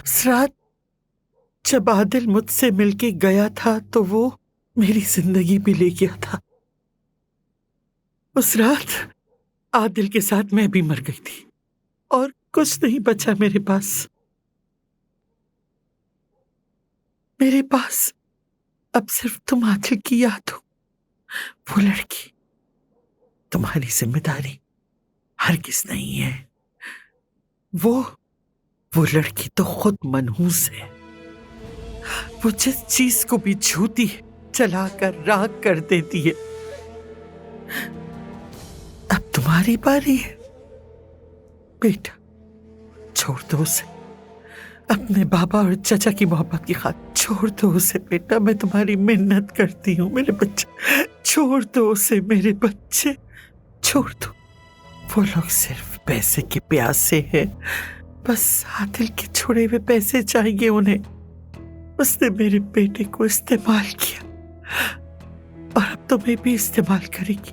اس رات جب عادل مجھ سے مل کے گیا تھا تو وہ میری زندگی بھی لے گیا تھا۔ اس رات عادل کے ساتھ میں بھی مر گئی تھی اور کچھ نہیں بچا میرے پاس۔ میرے پاس اب صرف تم عادل کی یاد ہو، وہ لڑکی۔ تمہاری ذمہ داری ہرگز نہیں ہے۔ وہ لڑکی تو خود منحوس ہے۔ وہ جس چیز کو بھی چھوتی ہے چلا کر راکھ کر دیتی ہے۔ اب تمہاری باری ہے بیٹا، چھوڑ دو اسے۔ اپنے بابا اور چچا کی محبت کی خاطر چھوڑ دو اسے بیٹا، میں تمہاری منت کرتی ہوں میرے بچے، چھوڑ دو اسے میرے بچے، چھوڑ دو۔ وہ لوگ صرف پیسے کے پیاسے ہیں، بس عادل کے چھوڑے ہوئے پیسے چاہیے انہیں۔ اس نے میرے بیٹے کو استعمال کیا اور اب تمہیں بھی استعمال کرے گی۔